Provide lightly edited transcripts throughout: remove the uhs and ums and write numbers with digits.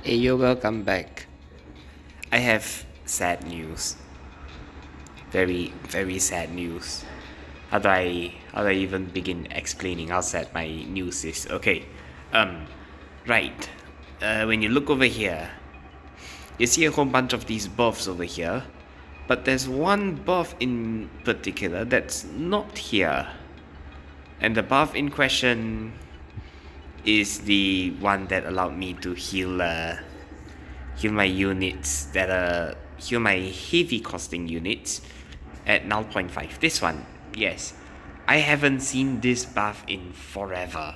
Hey yo, welcome back. I have sad news. Very, very sad news. How do I even begin explaining how sad my news is? Okay. Right. When you look over here, you see a whole bunch of these buffs over here. But there's one buff in particular that's not here. And the buff in question is the one that allowed me to heal my units heal my heavy costing units at 0.5. This one, yes. I haven't seen this buff in forever.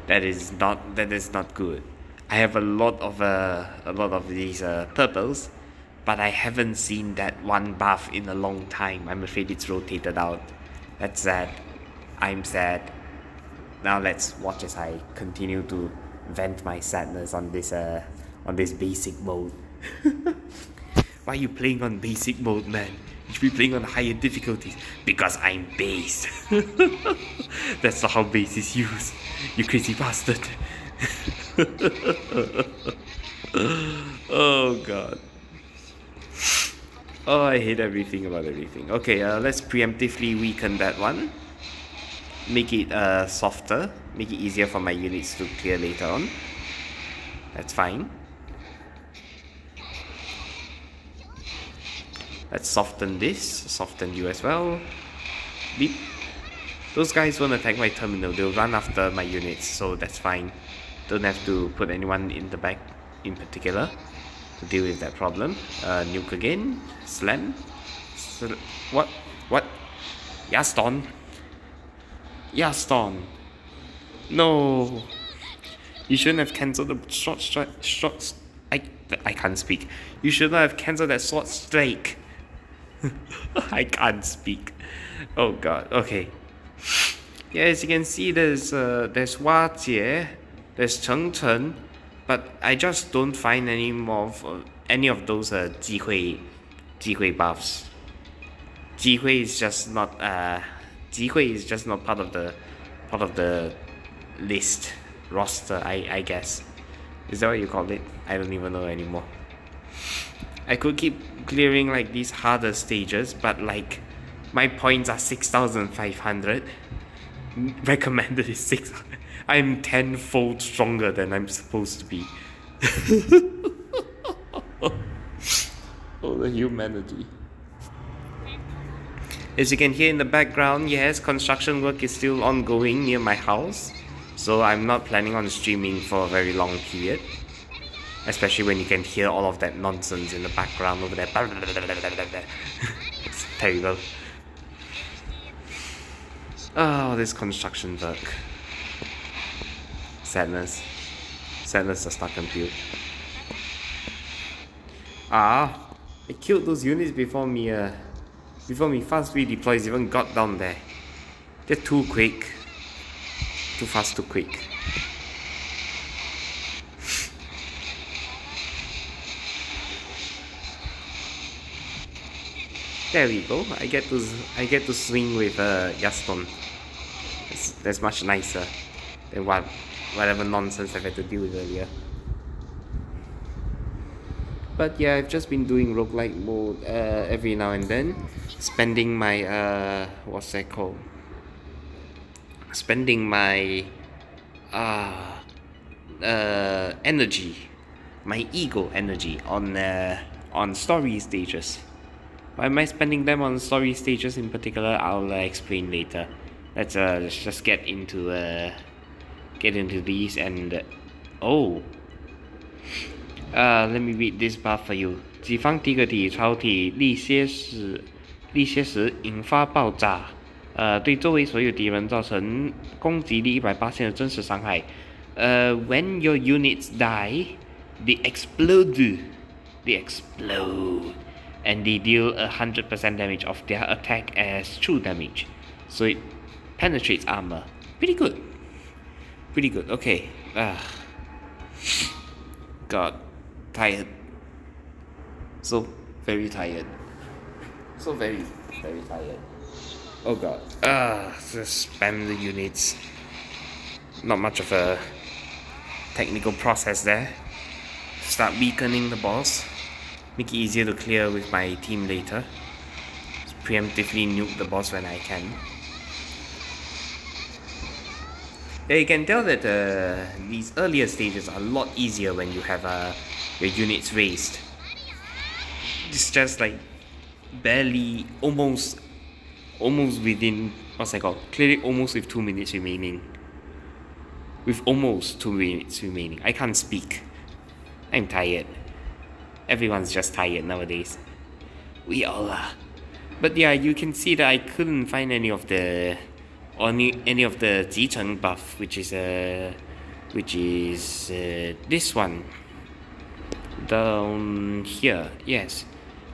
That is not good. I have a lot of these purples, but I haven't seen that one buff in a long time. I'm afraid it's rotated out. That's sad. I'm sad. Now let's watch as I continue to vent my sadness on this basic mode. Why are you playing on basic mode, man? You should be playing on higher difficulties. Because I'm base. That's not how base is used. You crazy bastard. Oh god. Oh, I hate everything about everything. Okay, let's preemptively weaken that one. Make it softer, make it easier for my units to clear later on. That's fine. Let's soften this, soften you as well. Beep. Those guys won't attack my terminal, they'll run after my units, so that's fine. Don't have to put anyone in the back in particular to deal with that problem. Nuke again, slam. What? Yaston? Yaston. No. You shouldn't have cancelled the short I can't speak. You should not have cancelled that short strike. I can't speak. Oh god. Okay. Yeah, as you can see, there's Hua Jie, there's Cheng Chen, but I just don't find any of those 机会 buffs. 机会 is just not part of the list roster, I guess. Is that what you call it? I don't even know anymore. I could keep clearing like these harder stages, but like my points are 6,500. Recommended is 600. I'm 10-fold stronger than I'm supposed to be. Oh, the humanity. As you can hear in the background, yes, construction work is still ongoing near my house, so I'm not planning on streaming for a very long period. Especially when you can hear all of that nonsense in the background over there. It's terrible. Oh, this construction work. Sadness. Sadness does not compute. I killed those units before me fast redeploys even got down there. They're too quick. Too fast, too quick. There we go. I get to swing with Yaston. That's much nicer than whatever nonsense I've had to deal with earlier. But yeah, I've just been doing roguelike mode every now and then, spending my what's that called? Spending my energy, my ego energy on story stages. Why am I spending them on story stages in particular? I'll explain later. Let's just get into these and let me read this buff for you. 己方敌个体超体力些时引发爆炸，对周围所有敌人造成攻击力100%的真实伤害。When your units die, they explode. And they deal 100% damage of their attack as true damage. So it penetrates armor. Pretty good. Okay. God. Tired. So very tired. So very, very tired. Oh god. Just spam the units. Not much of a technical process there. start weakening the boss. Make it easier to clear with my team later. Just preemptively nuke the boss when I can. Yeah, you can tell that these earlier stages are a lot easier when you have your units raised. It's just like barely, almost within, what's that called? Clear it almost with 2 minutes remaining. With almost 2 minutes remaining. I can't speak. I'm tired. Everyone's just tired nowadays. We all are. But yeah, you can see that I couldn't find any of the Zicheng buff, which is this one down here. Yes,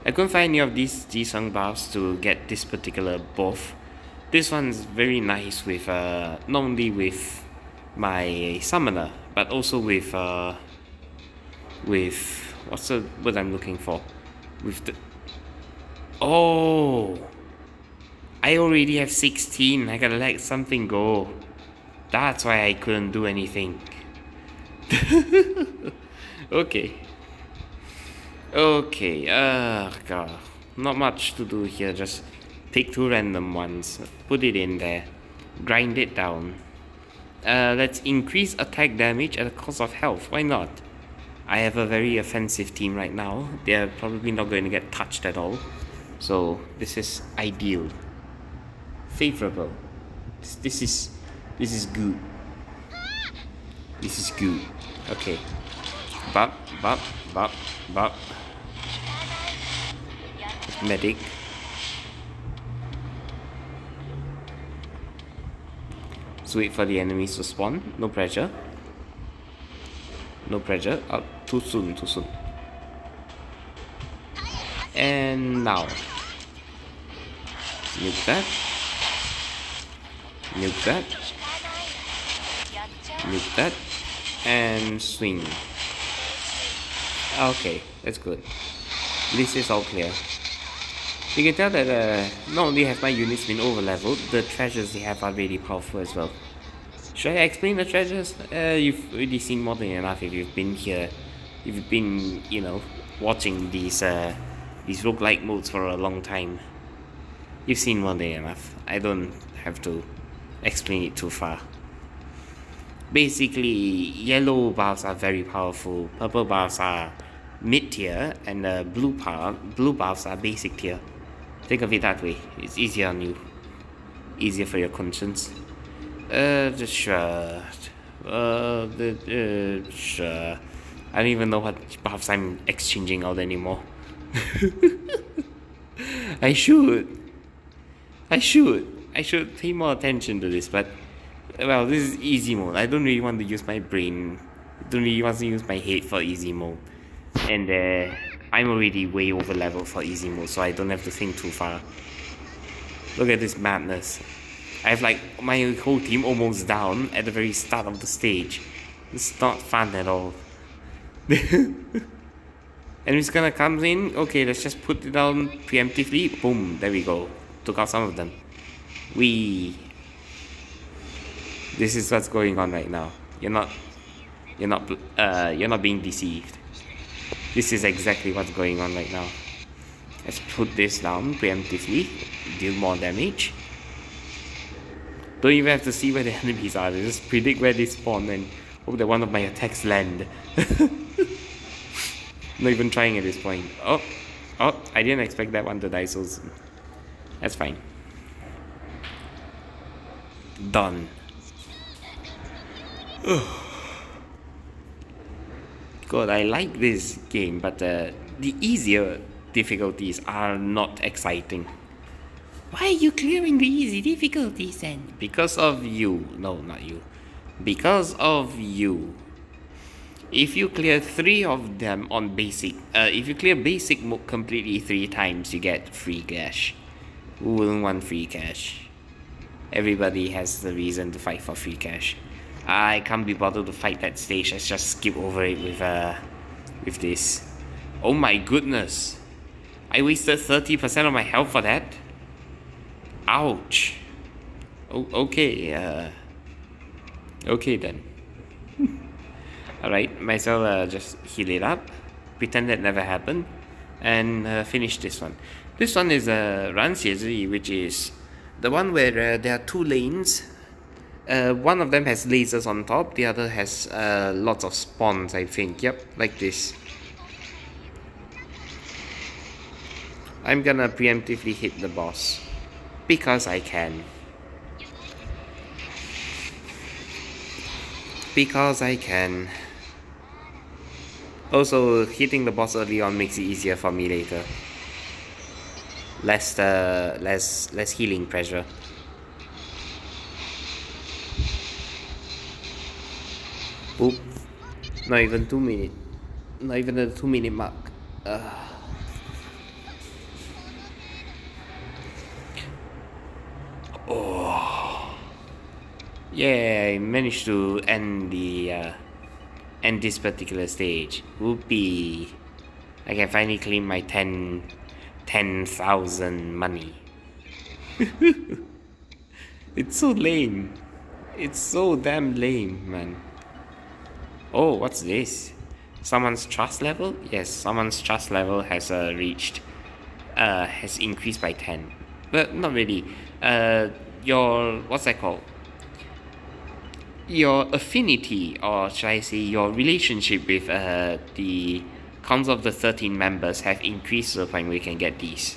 I couldn't find any of these Zicheng buffs to get this particular buff. This one's very nice with not only with my summoner, but also with what's the word I'm looking for? With the I already have 16. I gotta let something go. That's why I couldn't do anything. Okay. God. Not much to do here. Just pick 2 random ones. Put it in there. Grind it down. Let's increase attack damage at the cost of health. Why not? I have a very offensive team right now. They're probably not going to get touched at all. So this is ideal. Favorable. This is good. This is good. Okay. Bop. Medic. Let's wait for the enemies to spawn. No pressure. No pressure. Oh, too soon. And now. Nuke that. And swing. Okay, that's good. This is all clear. You can tell that not only have my units been over leveled, the treasures they have are really powerful as well. Should I explain the treasures? You've already seen more than enough if you've been here. If you've been, watching these roguelike modes for a long time. You've seen more than enough. I don't have to explain it too far. Basically, yellow buffs are very powerful, purple buffs are mid tier, and blue buffs are basic tier. Think of it that way. It's easier on you. Easier for your conscience. Sure. Sure. I don't even know what buffs I'm exchanging out anymore. I should pay more attention to this, but well, this is easy mode. I don't really want to use my brain. I don't really want to use my head for easy mode. And I'm already way over leveled for easy mode, so I don't have to think too far. Look at this madness. I have like my whole team almost down at the very start of the stage. It's not fun at all. And it's gonna come in. Okay, let's just put it down preemptively. Boom, there we go. Took out some of them. This is what's going on right now. You're not being deceived. This is exactly what's going on right now. Let's put this down preemptively. Deal more damage. Don't even have to see where the enemies are. Just predict where they spawn and hope that one of my attacks land. Not even trying at this point. Oh, I didn't expect that one to die so soon. That's fine. Done. God, I like this game, but the easier difficulties are not exciting. Why are you clearing the easy difficulties then? Because of you. No, not you. Because of you. If you clear 3 of them on basic, if you clear basic mode completely 3 times, you get free cash. Who wouldn't want free cash? Everybody has the reason to fight for free cash. I can't be bothered to fight that stage. Let's just skip over it with this. Oh my goodness! I wasted 30% of my health for that. Ouch. Oh, okay. Okay then. Alright, might as well just heal it up, pretend that never happened, and finish this one. This one is Ran Xie, which is the one where there are two lanes. One of them has lasers on top, the other has lots of spawns, I think. Yep, like this. I'm gonna preemptively hit the boss because I can. Because I can. Also, hitting the boss early on makes it easier for me later. Less healing pressure. Boop. Not even 2 minutes. Not even the 2-minute mark. Oh. Yeah, I managed to end this particular stage. Whoopee. I can finally claim my 10,000 money. It's so lame. It's so damn lame, man. Oh, what's this? Someone's trust level? Yes, someone's trust level has has increased by 10. But not really. Your, what's that called? Your affinity, or should I say your relationship with the Council of the 13 members have increased to the point where you can get these.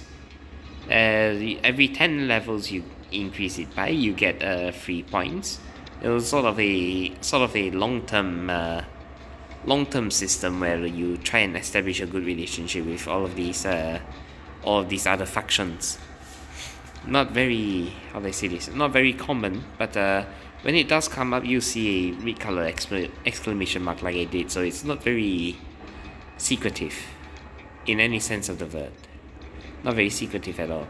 Every 10 levels you increase it by, you get 3 points. It was sort of a long-term system where you try and establish a good relationship with all of these other factions. Not very, how do I say this? Not very common, but when it does come up, you see a red color exclamation mark like I did. So it's not very secretive, in any sense of the word. Not very secretive at all.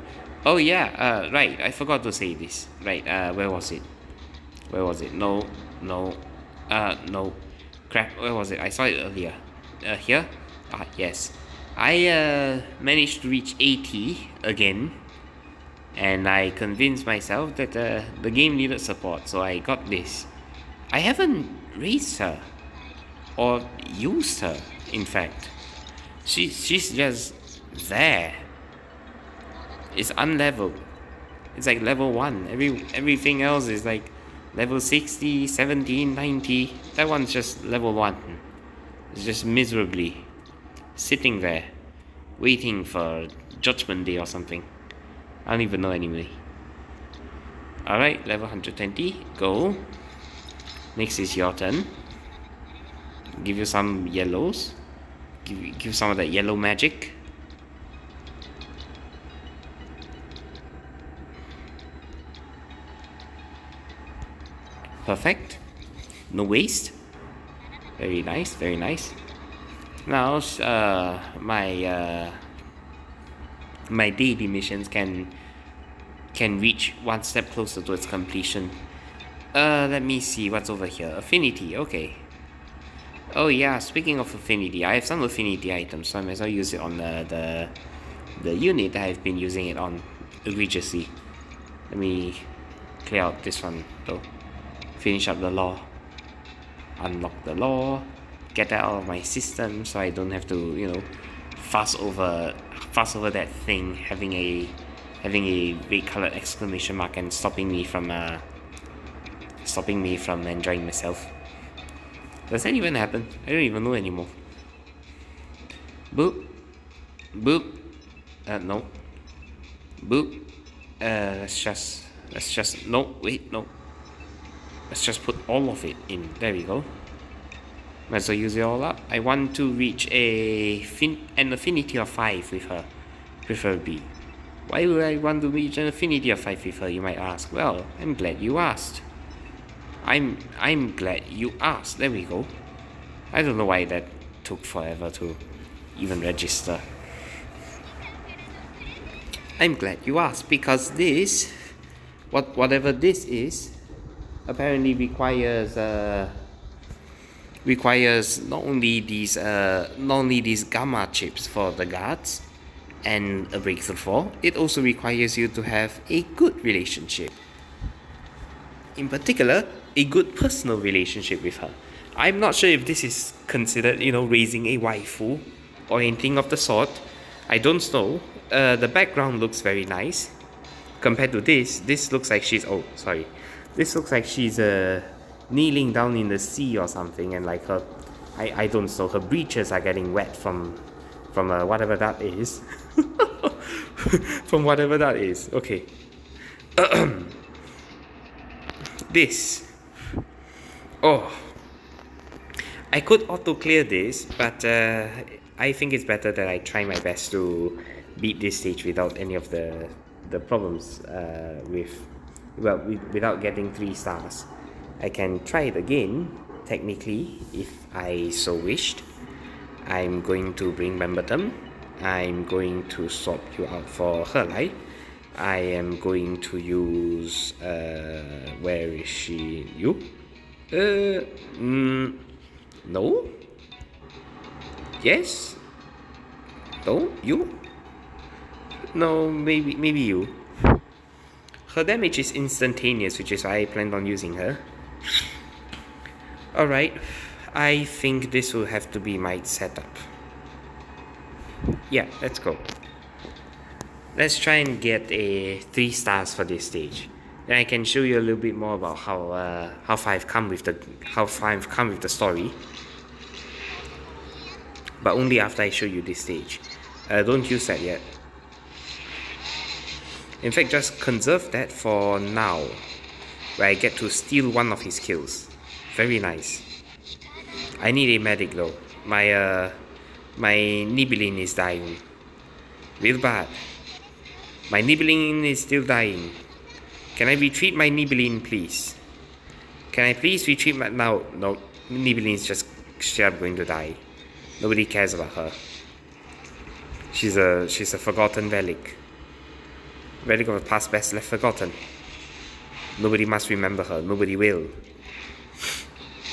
Oh yeah, right. I forgot to say this. Right. Where was it? Where was it? No. Crap, where was it? I saw it earlier. Here? Ah, yes. I managed to reach 80 again. And I convinced myself that the game needed support, so I got this. I haven't raised her. Or used her, in fact. She's just there. It's unleveled. It's like level 1. Everything else is like level 60, 17, 90. That one's just level 1. It's just miserably sitting there, waiting for Judgment Day or something. I don't even know anyway. Alright, level 120. Go. Next is your turn. Give you some yellows. Give some of that yellow magic. Perfect. No waste. Very nice, very nice. Now, my daily missions can reach one step closer to its completion. Let me see what's over here. Affinity, okay. Oh yeah, speaking of affinity, I have some affinity items, so I might as well use it on the unit that I've been using it on egregiously. Let me clear out this one though. Finish up the law. Unlock the law. Get that out of my system so I don't have to, you know, fuss over that thing having a red colored exclamation mark and stopping me from enjoying myself. Does that even happen? I don't even know anymore. Boop. Boop. No. Boop. Let's just no, wait, no. Let's just put all of it in. There we go. Might as well use it all up. I want to reach an affinity of 5 with her, preferably. Why would I want to reach an affinity of 5 with her, you might ask? Well, I'm glad you asked. I'm glad you asked. There we go. I don't know why that took forever to even register. I'm glad you asked, because this, whatever this is, apparently requires not only these gamma chips for the guards and a breakthrough 4, it also requires you to have a good relationship. In particular, a good personal relationship with her. I'm not sure if this is considered, you know, raising a waifu or anything of the sort. I don't know. The background looks very nice. Compared to this looks like she's, oh, sorry. This looks like she's kneeling down in the sea or something, and like her, I don't know, her breeches are getting wet from whatever that is. From whatever that is. Okay. This. Oh. I could auto clear this, but I think it's better that I try my best to beat this stage without any of the problems without getting 3 stars. I can try it again, technically, if I so wished. I'm going to bring Membertum. I'm going to swap you out for her life. I am going to use where is she? You? No? Yes? No? You? No, maybe you. Her damage is instantaneous, which is why I planned on using her. Alright, I think this will have to be my setup. Yeah, let's go. Let's try and get a 3 stars for this stage. Then I can show you a little bit more about how far I've come with the story. But only after I show you this stage. Don't use that yet. In fact, just conserve that for now, where I get to steal one of his kills. Very nice. I need a medic though. My Nibelline is dying. Real bad. My Nibelline is still dying. Can I retreat my Nibelline, please? Can I please retreat my... No, Nibelline is just straight up going to die. Nobody cares about her. She's a forgotten relic. Relic of a past best left forgotten. Nobody must remember her. Nobody will.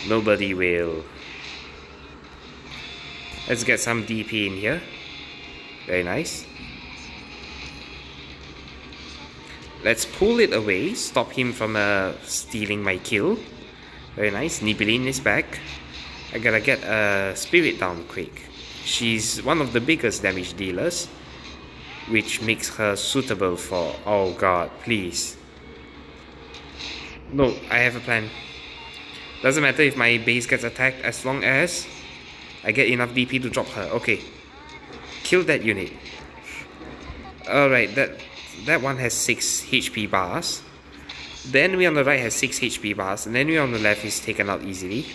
Nobody will. Let's get some DP in here. Very nice. Let's pull it away. Stop him from stealing my kill. Very nice. Nibelline is back. I gotta get Spirit down quick. She's one of the biggest damage dealers, which makes her suitable for... Oh god, please. No, I have a plan. Doesn't matter if my base gets attacked as long as I get enough DP to drop her. Okay. Kill that unit. Alright, that one has 6 HP bars. The enemy on the right has 6 HP bars, and the enemy on the left is taken out easily.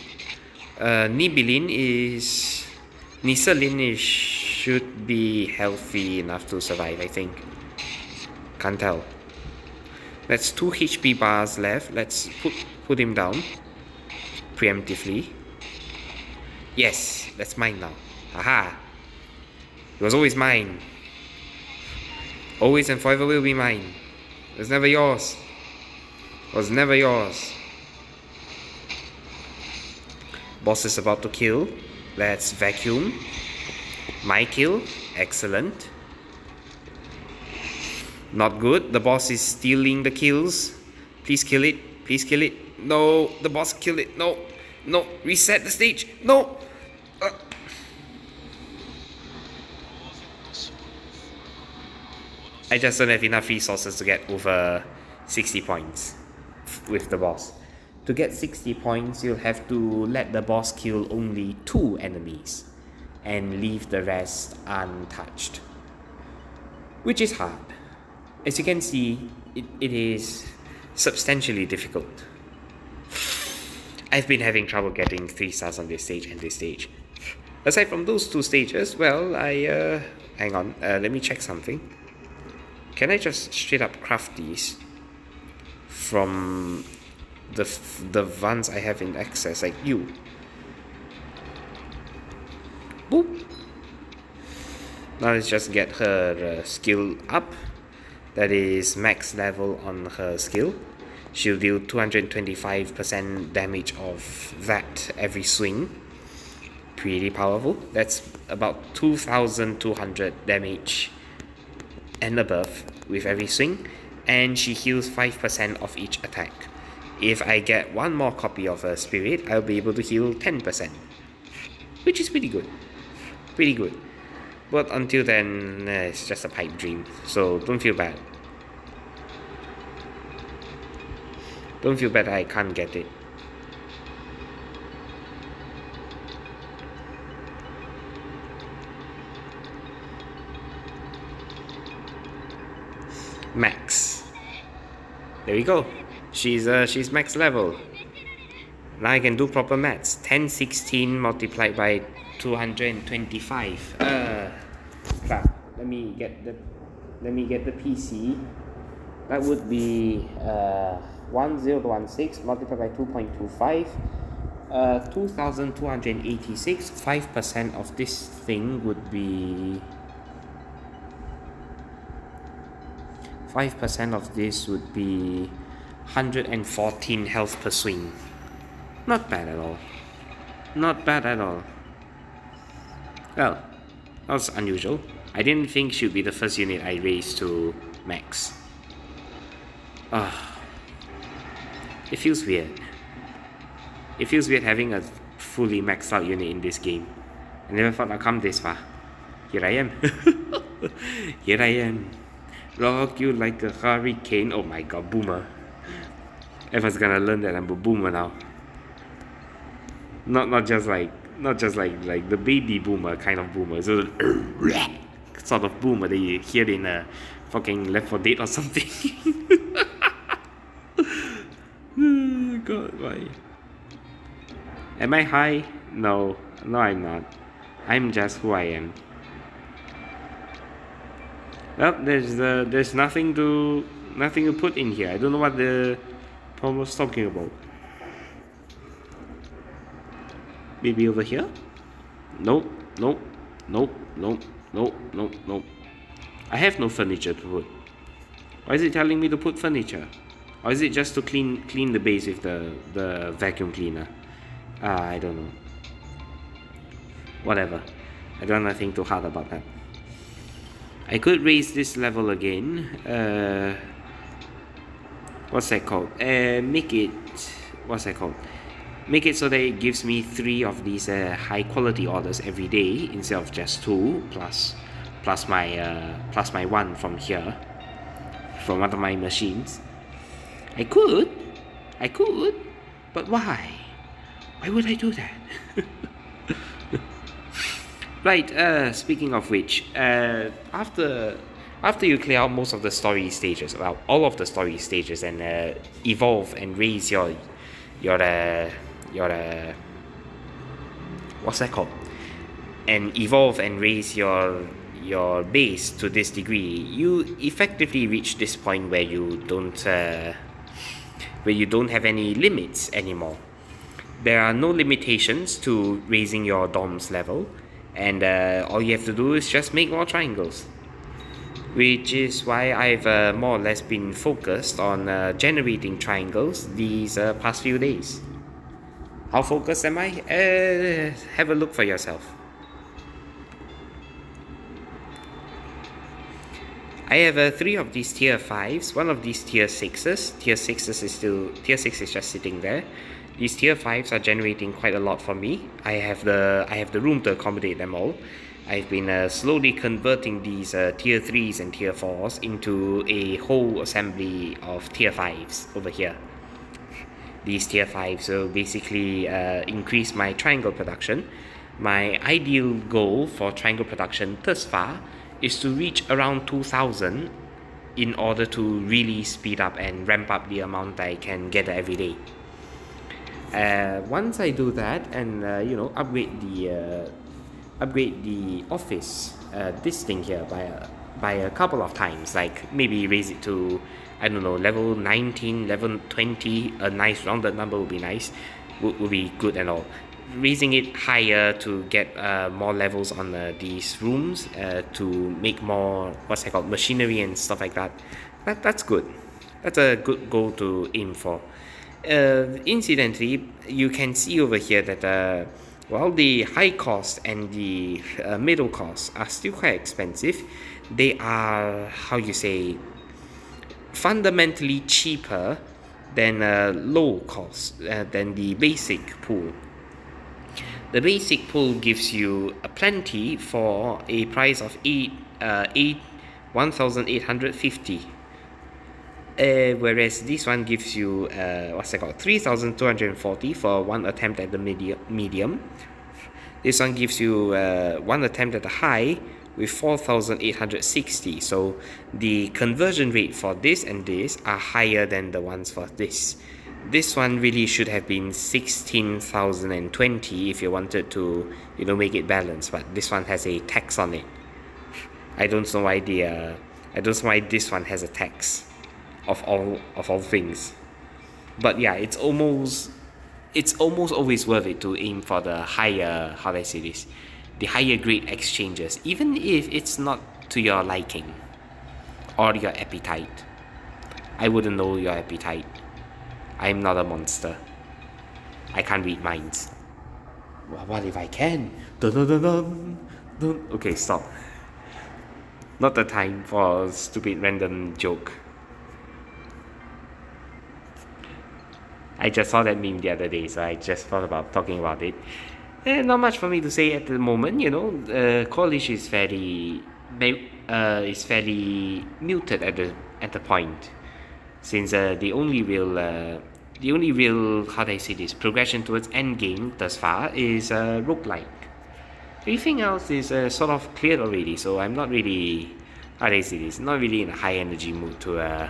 Nibelline is... Niselin should be healthy enough to survive, I think. Can't tell. That's 2 HP bars left. Let's put him down. Preemptively. Yes, that's mine now. Aha! It was always mine. Always and forever will be mine. It was never yours. It was never yours. Boss is about to kill. Let's vacuum. My kill. Excellent. Not good. The boss is stealing the kills. Please kill it. Please kill it. No, the boss killed it. No. No. Reset the stage. No. I just don't have enough resources to get over 60 points with the boss. To get 60 points, you'll have to let the boss kill only 2 enemies and leave the rest untouched, which is hard. As you can see, it is substantially difficult. I've been having trouble getting 3 stars on this stage and this stage. Aside from those 2 stages, well, hang on, let me check something. Can I just straight up craft these from the ones I have in access, like you? Boop. Now let's just get her skill up. That is max level on her skill. She'll deal 225% damage of that every swing. Pretty powerful. That's about 2200 damage and above with every swing, and she heals 5% of each attack. if I get one more copy of a spirit, I'll be able to heal 10%, which is pretty good. Pretty good. But until then, it's just a pipe dream, so don't feel bad. Don't feel bad I can't get it. Max. There we go. She's max level. Now I can do proper maths. 1016 multiplied by 225. Crap. Let me get the PC. That would be 1016 multiplied by 2.25. 2286. 5% of this thing would be 5% of this would be 114 health per swing. Not bad at all. Not bad at all. Well, that was unusual. I didn't think she'd be the first unit I raised to max. It feels weird. It feels weird having a fully maxed out unit in this game. I never thought I'd come this far. Here I am. Here I am. Rock you like a hurricane. Oh my god, boomer. Everyone's gonna learn that I'm a boomer now. Not just like the baby boomer kind of boomer. So sort of boomer that you hear in a fucking Left 4 Dead or something. God, why? Am I high? No, I'm not. I'm just who I am. Well, there's nothing to put in here. I don't know what the Paul was talking about. Maybe over here? Nope. I have no furniture to put. Why is it telling me to put furniture? Or is it just to clean the base with the vacuum cleaner? I don't know. Whatever. I don't have nothing too hard about that. I could raise this level again. What's that called? Make it. What's that called? Make it so that it gives me 3 of these high quality orders every day instead of just 2 plus my 1 from here, from one of my machines. I could, but why? Why would I do that? Right, speaking of which, after you clear out most of the story stages, well, all of the story stages, and evolve and raise your what's that called? And evolve and raise your base to this degree, you effectively reach this point where you don't have any limits anymore. There are no limitations to raising your DOM's level, and all you have to do is just make more triangles, which is why I've more or less been focused on generating triangles these past few days. How focused am I? Have a look for yourself. I have 3 of these tier 5s, 1 of these tier 6s. Tier 6 is just sitting there. These tier 5s are generating quite a lot for me. I have the room to accommodate them all. I've been slowly converting these tier 3s and tier 4s into a whole assembly of tier 5s over here. These tier 5s will basically increase my triangle production. My ideal goal for triangle production thus far is to reach around 2000 in order to really speed up and ramp up the amount I can get every day. Once I do that and upgrade the office, this thing here by a couple of times, like maybe raise it to, I don't know, level 19, level 20, a nice rounded number would be nice, would be good and all. Raising it higher to get more levels on these rooms, to make more, what's that called, machinery and stuff like that. That's good. That's a good goal to aim for. Incidentally, you can see over here that while the high cost and the middle cost are still quite expensive, they are, how you say, fundamentally cheaper then low cost, then the basic pool. The basic pool gives you a plenty for a price of 1,850. Whereas this one gives you 3,240 for one attempt at the medium. This one gives you one attempt at the high with 4,860. So the conversion rate for this and this are higher than the ones for this. This one really should have been 16,020 if you wanted to, make it balanced. But this one has a tax on it. I don't know why this one has a tax. Of all things, but yeah, it's almost always worth it to aim for the higher, how do I say this, the higher grade exchanges, even if it's not to your liking or your appetite. I wouldn't know your appetite. I'm not a monster. I can't read minds. Well, what if I can? Dun, dun, dun, dun, dun. Okay, stop. Not the time for a stupid random joke. I just saw that meme the other day, so I just thought about talking about it. Not much for me to say at the moment, Coalish is fairly muted at the point, since the only real how do I say this, progression towards endgame thus far is Roguelike. Everything else is sort of cleared already, so I'm not really, how do I say this, not really in a high energy mood to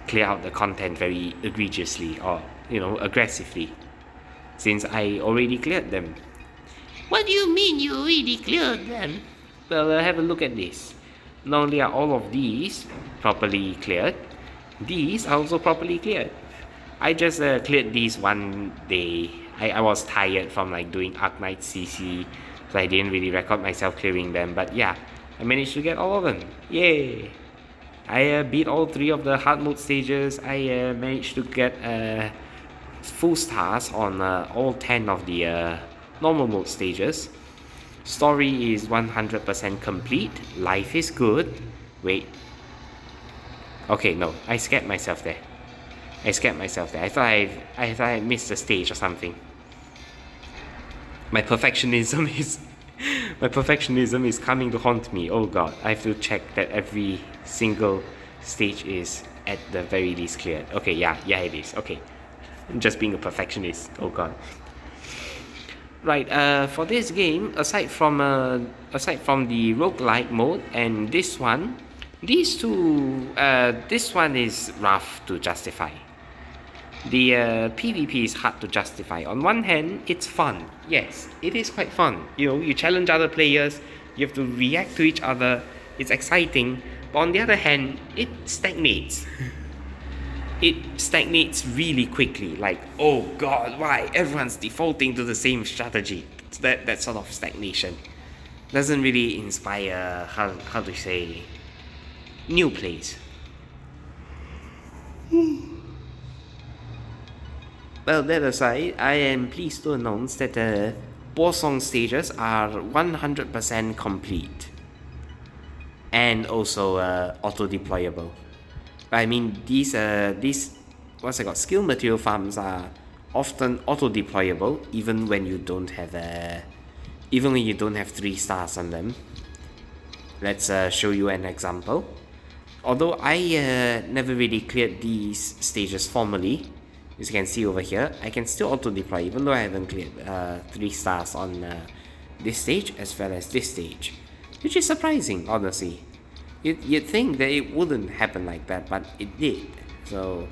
clear out the content very egregiously or aggressively, since I already cleared them. What do you mean you already cleared them? Well, have a look at this. Not only are all of these properly cleared, these are also properly cleared. I just cleared these one day. I was tired from doing Arknight CC, so I didn't really record myself clearing them, but yeah, I managed to get all of them. Yay! I beat all 3 of the hard mode stages. I managed to get full stars on all 10 of the normal mode stages. Story is 100% complete. Life is good. Wait. Okay, no. I scared myself there. I thought I missed a stage or something. My perfectionism is coming to haunt me. Oh god, I have to check that every single stage is at the very least cleared. Okay, yeah, it is. Okay, I'm just being a perfectionist. Oh god. Right, for this game, aside from the roguelike mode and this one, these two, this one is rough to justify. The PvP is hard to justify. On one hand, it's fun. Yes, it is quite fun. You challenge other players, you have to react to each other. It's exciting. But on the other hand, it stagnates. It stagnates really quickly. Like, oh god, why? Everyone's defaulting to the same strategy. That sort of stagnation doesn't really inspire, how to say, new plays. Well, that aside, I am pleased to announce that the Borsong stages are 100% complete and also auto-deployable. I mean, these skill material farms are often auto-deployable even when you don't have 3 stars on them. Let's show you an example. Although I never really cleared these stages formally, as you can see over here, I can still auto-deploy even though I haven't cleared 3 stars on this stage as well as this stage, which is surprising, honestly. You'd think that it wouldn't happen like that, but it did. So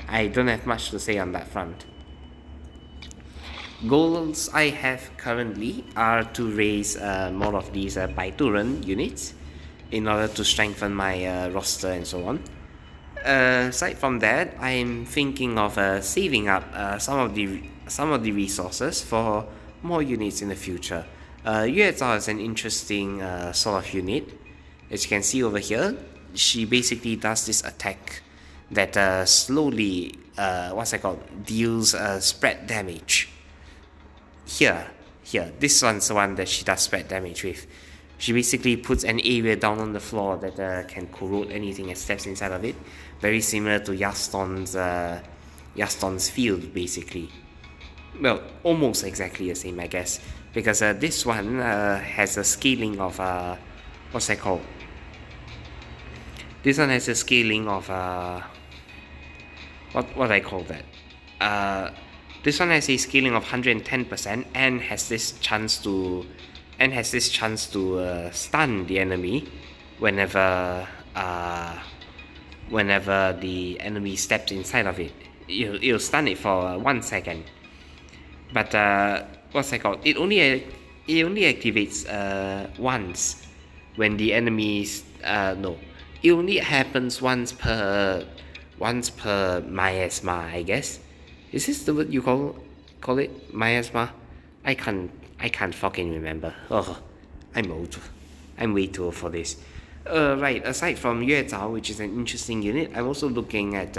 I don't have much to say on that front. Goals I have currently are to raise more of these Baituran units in order to strengthen my roster and so on. Aside from that, I'm thinking of saving up some of the resources for more units in the future. Yuezao is an interesting sort of unit. As you can see over here, she basically does this attack that slowly, deals spread damage. Here, this one's the one that she does spread damage with. She basically puts an area down on the floor that can corrode anything that steps inside of it. Very similar to Yaston's field, basically. Well, almost exactly the same, I guess, because this one has a scaling of what's that called? This one has a scaling of what I call that? This one has a scaling of 110% and has this chance to stun the enemy whenever the enemy steps inside of it. It'll stun it for 1 second. But what's that called? It only activates once when the enemies no. It only happens once per miasma, I guess. Is this the word you call it? Miasma? I can't fucking remember. Oh, I'm old. I'm way too old for this. Right, aside from Yue Zhao, which is an interesting unit, I'm also looking at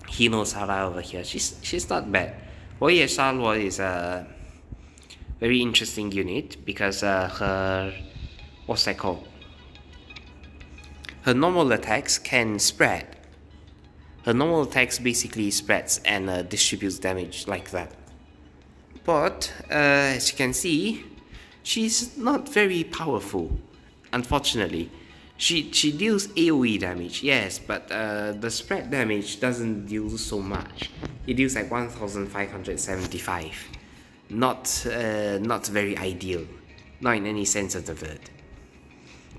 Hino Sara over here. She's not bad. Oye Shalwa is a very interesting unit because her what's that called? Her normal attacks can spread. Her normal attacks basically spreads and distributes damage like that. But as you can see, she's not very powerful. Unfortunately, she deals AOE damage, yes, but the spread damage doesn't deal so much. It deals like 1,575. Not very ideal, not in any sense of the word.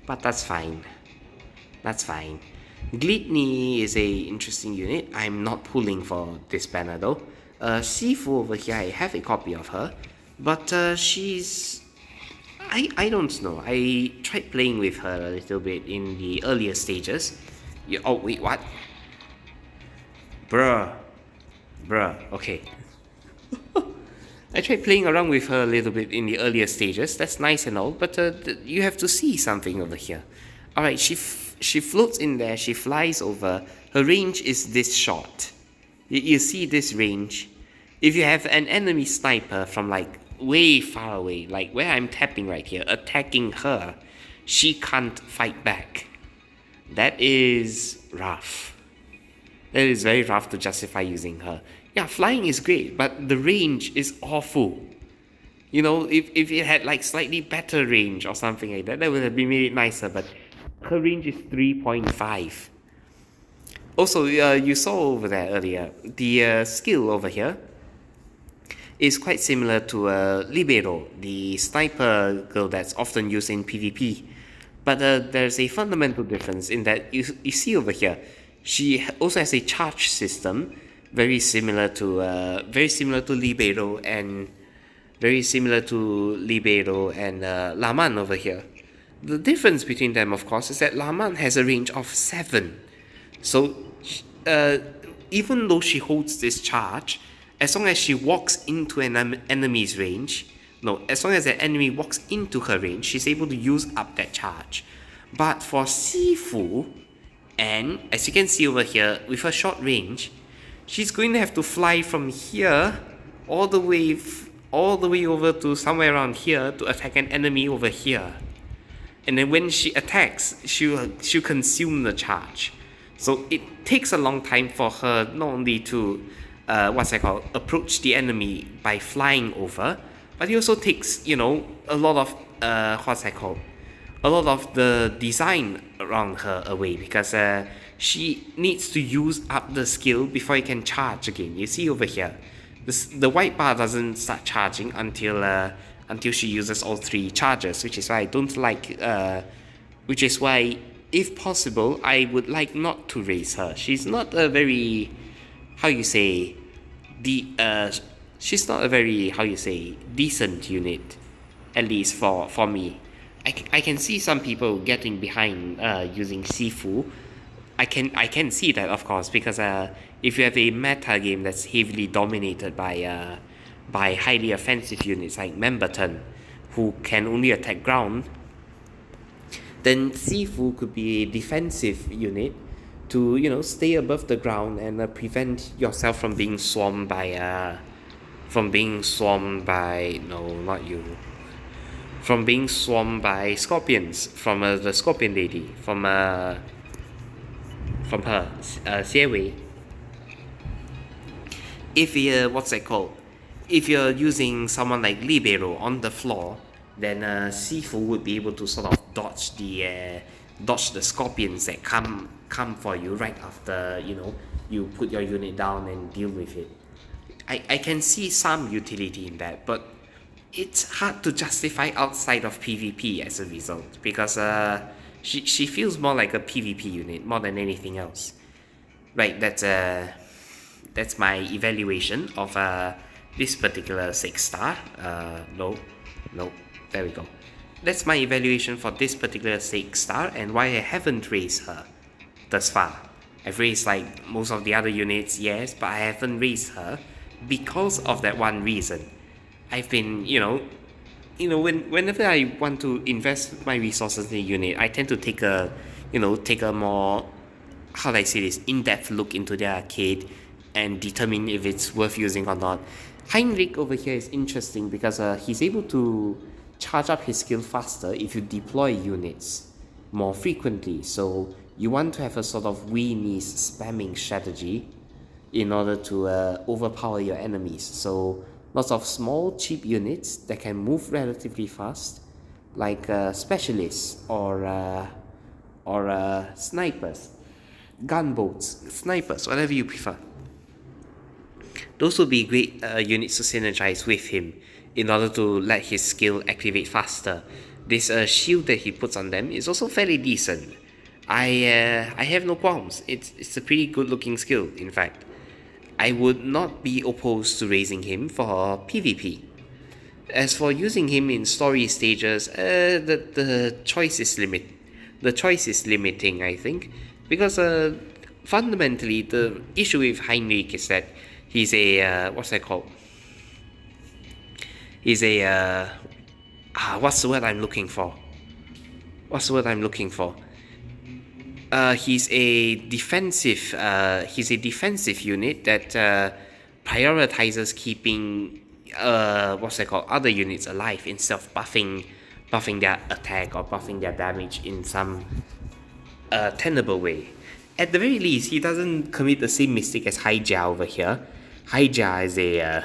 But that's fine. That's fine. Glitney is a interesting unit. I'm not pulling for this banner though. Sifu over here, I have a copy of her, but she's... I don't know. I tried playing with her a little bit in the earlier stages. Oh wait, what? Bruh, okay. I tried playing around with her a little bit in the earlier stages. That's nice and all, but you have to see something over here. Alright, she floats in there, she flies over. Her range is this short. You see this range? If you have an enemy sniper from like way far away, like where I'm tapping right here, attacking her, she can't fight back. That is rough. That is very rough to justify using her. Yeah, flying is great, but the range is awful. You know, if it had like slightly better range or something like that, that would have been made it nicer, but her range is 3.5. Also, you saw over there earlier, the skill over here is quite similar to Libero, the sniper girl that's often used in PvP. But there's a fundamental difference in that you see over here, she also has a charge system very similar to Libero and Laman over here. The difference between them, of course, is that Laman has a range of 7. So, even though she holds this charge, as long as she walks into an enemy's range, as long as the enemy walks into her range, she's able to use up that charge. But for Sifu, and as you can see over here, with her short range, she's going to have to fly from here all the way over to somewhere around here to attack an enemy over here. And then when she attacks, she'll consume the charge. So it takes a long time for her not only to approach the enemy by flying over, but it also takes, a lot of a lot of the design around her away, because she needs to use up the skill before it can charge again. You see over here, the white bar doesn't start charging until she uses all 3 charges, which is why I don't like, which is why, if possible, I would like not to raise her. She's not a very, she's not a very, decent unit, at least for me. I can see some people getting behind using Sifu. I can see that, of course, because if you have a meta game that's heavily dominated by highly offensive units like Memberton, who can only attack ground, then Sifu could be a defensive unit to stay above the ground and prevent yourself from being swarmed by no, not you, from being swarmed by scorpions from the scorpion lady from her, Xie Wei. If you what's that called? If you're using someone like Libero on the floor, then Sifu would be able to sort of dodge the scorpions that come for you right after you put your unit down and deal with it. I can see some utility in that, but it's hard to justify outside of PvP as a result because she feels more like a PvP unit more than anything else. Right, that's my evaluation of this particular 6-star. No, there we go. That's my evaluation for this particular 6-star and why I haven't raised her thus far. I've raised like most of the other units, yes, but I haven't raised her because of that one reason. I've been, whenever I want to invest my resources in a unit, I tend to take a more, how do I say this, in-depth look into their arcade and determine if it's worth using or not. Heinrich over here is interesting because he's able to charge up his skill faster if you deploy units more frequently. So you want to have a sort of weenies spamming strategy in order to overpower your enemies. So lots of small cheap units that can move relatively fast, like specialists or snipers, gunboats, snipers, whatever you prefer. Those would be great units to synergize with him in order to let his skill activate faster. This shield that he puts on them is also fairly decent. I have no qualms. It's a pretty good looking skill, in fact. I would not be opposed to raising him for PvP. As for using him in story stages, the choice is limiting, I think, because fundamentally the issue with Heinrich is that he's a what's that called? He's a what's the word I'm looking for? He's a defensive unit that prioritizes keeping other units alive instead of buffing their attack or buffing their damage in some tenable way. At the very least, he doesn't commit the same mistake as Haija over here. Haija is a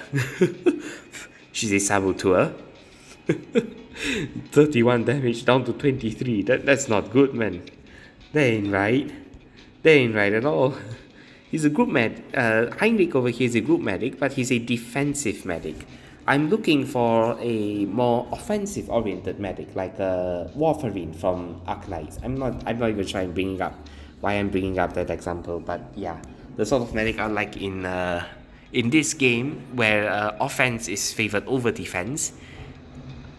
she's a saboteur. 31 damage down to 23. That's not good, man. That ain't right. That ain't right at all. He's a group Heinrich over here is a group medic, but he's a defensive medic. I'm looking for a more offensive oriented medic, like Warfarine from Arclights. I'm not even trying bringing up why I'm bringing up that example, but yeah, the sort of medic I like in this game where offense is favored over defense.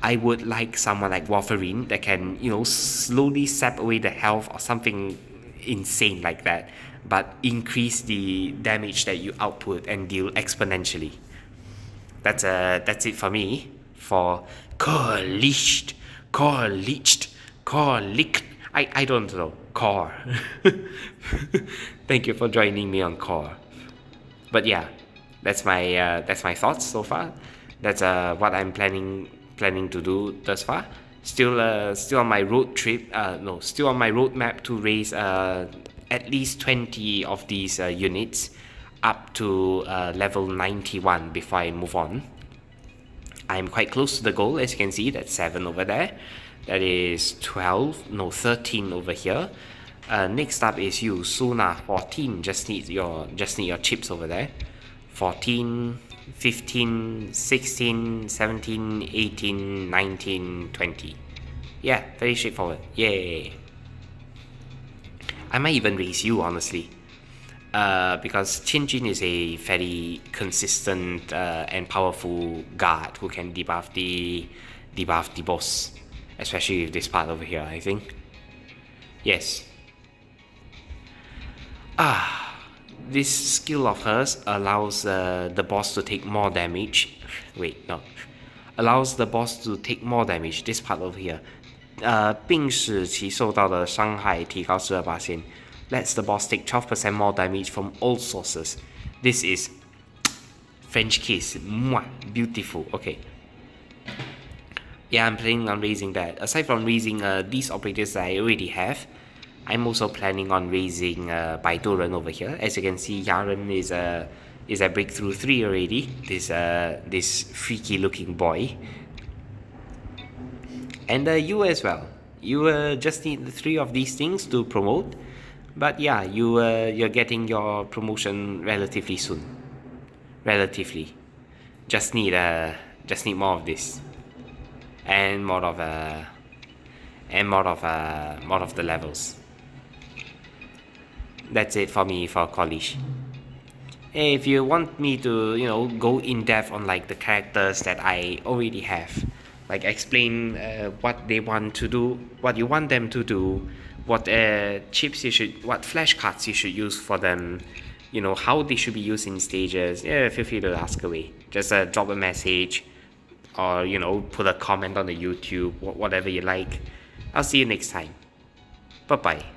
I would like someone like Warfarine that can, slowly sap away the health or something insane like that, but increase the damage that you output and deal exponentially. That's it for me for Core Leached. I don't know. Core. Thank you for joining me on Core. But yeah, that's my thoughts so far. That's what I'm planning to do thus far. Still on my road trip. Still on my roadmap to raise at least 20 of these units up to level 91 before I move on. I'm quite close to the goal, as you can see. That's 7 over there. That is 13 over here. Next up is you, Suna, 14. Just need your chips over there. 14, 15, 16, 17, 18, 19, 20. Yeah, very straightforward. Yay. I might even raise you, honestly. Because Qinjin is a very consistent and powerful guard who can debuff the boss. Especially with this part over here, I think. Yes. This skill of hers allows the boss to take more damage. Allows the boss to take more damage. This part over here. 并使其受到的伤害提高12%. Lets the boss take 12% more damage from all sources. This is French kiss. Mwah, beautiful. Okay. yeah, I'm planning on raising that. Aside from raising these operators that I already have, I'm also planning on raising Baitoren over here. As you can see, Yaren is a breakthrough 3 already. This freaky looking boy. And you as well. You just need 3 of these things to promote. But yeah, you're getting your promotion relatively soon. Relatively. Just need more of this. And more of the levels. That's it for me for college. Hey, if you want me to, go in depth on like the characters that I already have, like explain what they want to do, what you want them to do, what what flashcards you should use for them, how they should be used in stages. Yeah, feel free to ask away. Just drop a message, or put a comment on the YouTube, whatever you like. I'll see you next time. Bye bye.